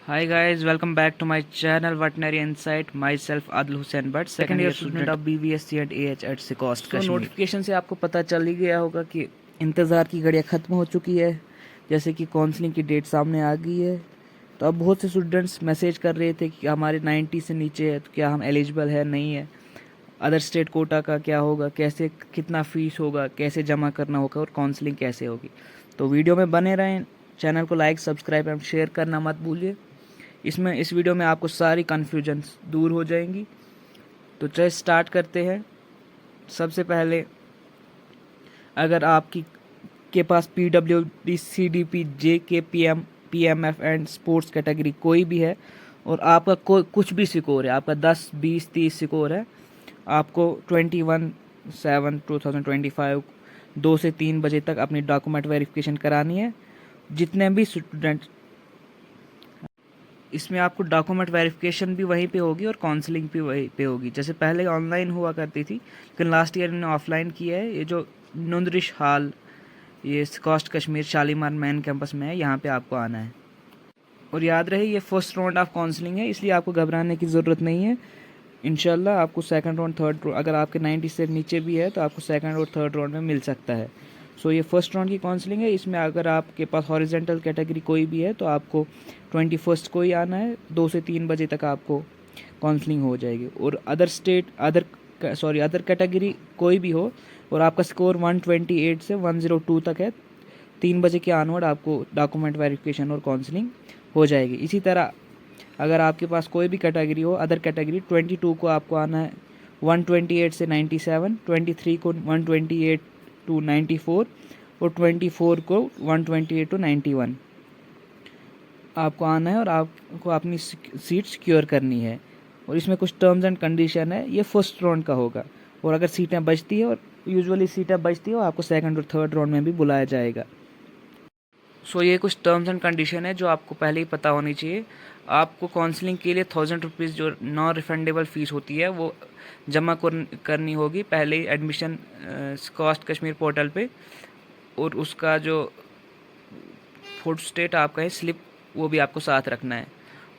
Hi guys, welcome back to my channel Veterinary Insight. Myself Adil Hussain Bhatt, second year student of BVSC and AH at Secost Kashmir. Notification से आपको पता चल ही गया होगा कि इंतज़ार की घड़ियाँ ख़त्म हो चुकी है, जैसे कि काउंसलिंग की डेट सामने आ गई है। तो अब बहुत से स्टूडेंट्स मैसेज कर रहे थे कि हमारे 90 से नीचे है तो क्या हम एलिजिबल है, नहीं है, अदर स्टेट कोटा का क्या होगा, कैसे कितना फ़ीस होगा, कैसे जमा करना होगा और काउंसलिंग कैसे होगी। तो वीडियो में बने रहें, चैनल को लाइक सब्सक्राइब एंड शेयर करना मत भूलिए। इस वीडियो में आपको सारी कन्फ्यूजन्स दूर हो जाएंगी। तो चलिए स्टार्ट करते हैं। सबसे पहले अगर आपकी के पास PWD CDP JK PM PMF and sports category कोई भी है और आपका कुछ भी स्कोर है, आपका 10 20 30 स्कोर है, आपको 21/7/2025 2 से 3 बजे तक अपनी डॉक्यूमेंट वेरिफिकेशन करानी है। जितने भी स्टूडेंट इसमें आपको डॉक्यूमेंट वेरिफिकेशन भी वहीं पे होगी और काउंसलिंग भी वहीं पे होगी। जैसे पहले ऑनलाइन हुआ करती थी, लेकिन लास्ट ईयर इन्होंने ऑफलाइन किया है। ये जो नुंदरिश हाल, ये cost Kashmir Shalimar main campus में है, यहाँ पे आपको आना है। और याद रहे ये फर्स्ट राउंड ऑफ काउंसलिंग है, इसलिए आपको घबराने की ज़रूरत नहीं है। इंशाल्लाह आपको सेकंड राउंड थर्ड राउंड, अगर आपके 90 से नीचे भी है तो आपको सेकंड और थर्ड राउंड में मिल सकता है। सो ये फर्स्ट राउंड की काउंसलिंग है। इसमें अगर आपके पास हॉरिजेंटल कैटेगरी कोई भी है तो आपको 21 को ही आना है, 2 से 3 बजे तक आपको काउंसलिंग हो जाएगी। और अदर कैटेगरी कोई भी हो और आपका स्कोर 128 से 102 तक है, 3 बजे के ऑनवर्ड आपको डॉक्यूमेंट वेरिफिकेशन और काउंसलिंग हो जाएगी। इसी तरह अगर आपके पास कोई भी कैटेगरी हो, अदर कैटेगरी 22 को आपको आना है 128 से 97, 23 को 128 टू 94 और 24 को 128 टू 91 आपको आना है और आपको अपनी सीट सिक्योर करनी है। और इसमें कुछ टर्म्स एंड कंडीशन है, ये फर्स्ट राउंड का होगा। और अगर सीटें बचती है, और यूजुअली सीटें बचती है, आपको सेकंड और थर्ड राउंड में भी बुलाया जाएगा। सो ये कुछ टर्म्स एंड कंडीशन है जो आपको पहले ही पता होनी चाहिए। आपको काउंसलिंग के लिए 1000 रुपीज़ जो नॉन रिफंडेबल फ़ीस होती है वो जमा करनी होगी पहले ही एडमिशन कॉस्ट कश्मीर पोर्टल पे। और उसका जो फोटो स्टेट आपका है स्लिप, वो भी आपको साथ रखना है।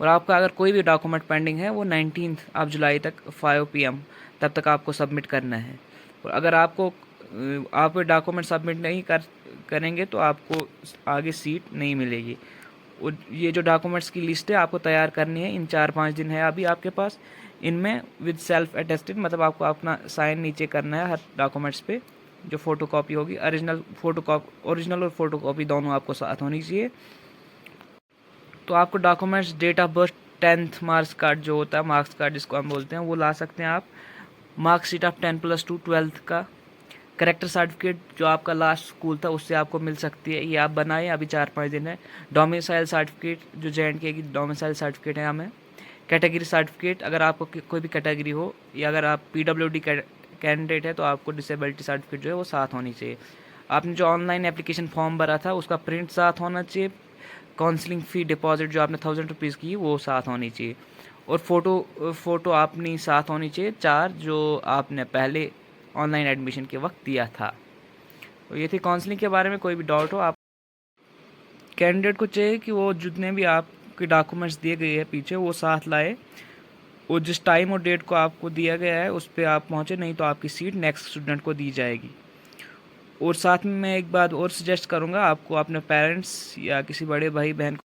और आपका अगर कोई भी डॉक्यूमेंट पेंडिंग है वो 19 जुलाई तक 5 PM तब तक आपको सबमिट करना है। और अगर आप डॉक्यूमेंट सबमिट नहीं करेंगे तो आपको आगे सीट नहीं मिलेगी। और ये जो डॉक्यूमेंट्स की लिस्ट है आपको तैयार करनी है, इन 4-5 दिन है अभी आपके पास। इनमें विद सेल्फ अटेस्टेड, मतलब आपको अपना साइन नीचे करना है हर डॉक्यूमेंट्स पे। जो फ़ोटोकॉपी होगी, ओरिजिनल और फ़ोटोकॉपी दोनों आपको साथ होनी चाहिए। तो आपको documents, date of birth, 10th marks card जो होता है, मार्क्स कार्ड जिसको हम बोलते हैं, वो ला सकते हैं आप। मार्कशीट ऑफ 10+2 12th का, करेक्टर सर्टिफिकेट जो आपका लास्ट स्कूल था उससे आपको मिल सकती है, ये आप बनाएं, अभी 4-5 दिन है। डोमिसाइल सर्टिफिकेट जो JNK की डोमिसाइल सर्टिफिकेट है हमें। कैटेगरी सर्टिफिकेट अगर आपको कोई भी कैटेगरी हो, या अगर आप PWD कैंडिडेट है तो आपको डिसेबिलिटी सर्टिफिकेट जो है वो साथ होनी चाहिए। आपने जो ऑनलाइन एप्लीकेशन फॉर्म भरा था उसका प्रिंट साथ होना चाहिए। काउंसलिंग फ़ी डिपॉजिट जो आपने 1000 रुपीज़ की वो साथ होनी चाहिए। और फ़ोटो अपनी साथ होनी चाहिए 4, जो आपने पहले ऑनलाइन एडमिशन के वक्त दिया था। तो ये थी काउंसलिंग के बारे में। कोई भी डाउट हो, आप कैंडिडेट को चाहिए कि वो जितने भी आपके डॉक्यूमेंट्स दिए गए हैं पीछे वो साथ लाए, और जिस टाइम और डेट को आपको दिया गया है उस पर आप पहुँचे, नहीं तो आपकी सीट नेक्स्ट स्टूडेंट को दी जाएगी। और साथ में मैं एक बात और सजेस्ट करूँगा आपको, अपने पेरेंट्स या किसी बड़े भाई बहन को,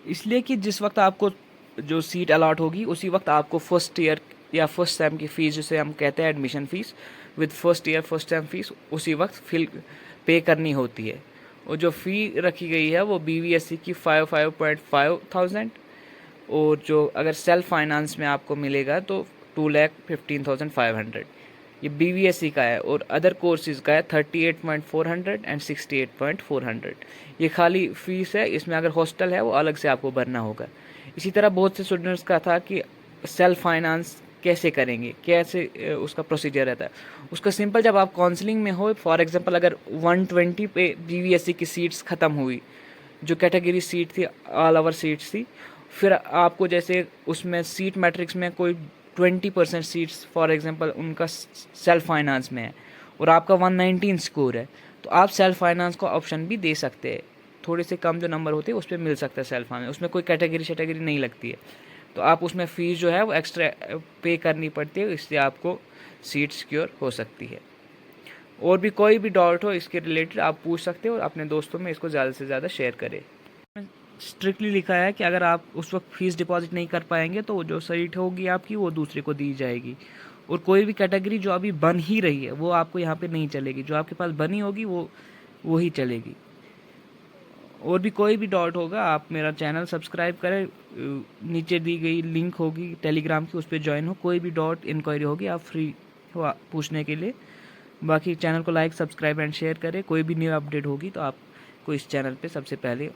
इसलिए कि जिस वक्त आपको जो सीट अलॉट होगी उसी वक्त आपको फर्स्ट ईयर या फर्स्ट सेम की फ़ीस, जिसे हम कहते हैं admission fees with first year first sem fees, उसी वक्त पे करनी होती है। और जो फ़ी रखी गई है वो BVSC की 5,500, और जो अगर सेल्फ फाइनेंस में आपको मिलेगा तो 2,15,500, ये BVSC का है। और अदर कोर्सेज़ का है 38,400 एंड 68,400। ये खाली फ़ीस है, इसमें अगर हॉस्टल है वो अलग से आपको भरना होगा। इसी तरह बहुत से स्टूडेंट्स का था कि सेल्फ फाइनेंस कैसे करेंगे, कैसे उसका प्रोसीजर रहता है। उसका सिंपल, जब आप काउंसलिंग में हो, फॉर एग्जांपल अगर 120 पे BVSC की सीट्स ख़त्म हुई, जो कैटेगरी सीट थी ऑल ओवर सीट्स थी, फिर आपको जैसे उसमें सीट मैट्रिक्स में कोई 20% सीट्स फॉर एग्जांपल उनका सेल्फ फाइनेंस में है और आपका 119 स्कोर है, तो आप सेल्फ फाइनेंस का ऑप्शन भी दे सकते हैं। थोड़े से कम जो नंबर होते हैं उस पर मिल सकता है सेल्फा में, उसमें कोई कैटेगरी नहीं लगती है। तो आप उसमें फ़ीस जो है वो एक्स्ट्रा पे करनी पड़ती है, इससे आपको सीट सिक्योर हो सकती है। और भी कोई भी डाउट हो इसके रिलेटेड आप पूछ सकते हो और अपने दोस्तों में इसको ज़्यादा से ज़्यादा शेयर करें। स्ट्रिक्टली लिखा है कि अगर आप उस वक्त फ़ीस डिपॉजिट नहीं कर पाएंगे तो जो सीट होगी आपकी वो दूसरे को दी जाएगी। और कोई भी कैटेगरी जो अभी बन ही रही है वो आपको यहाँ पे नहीं चलेगी, जो आपके पास बनी होगी वो ही चलेगी। और भी कोई भी डाउट होगा आप मेरा चैनल सब्सक्राइब करें, नीचे दी गई लिंक होगी टेलीग्राम की, उस पर ज्वाइन हो। कोई भी डाउट इंक्वायरी होगी आप फ्री हो पूछने के लिए। बाकी चैनल को लाइक सब्सक्राइब एंड शेयर करें। कोई भी न्यू अपडेट होगी तो आपको इस चैनल पे सबसे पहले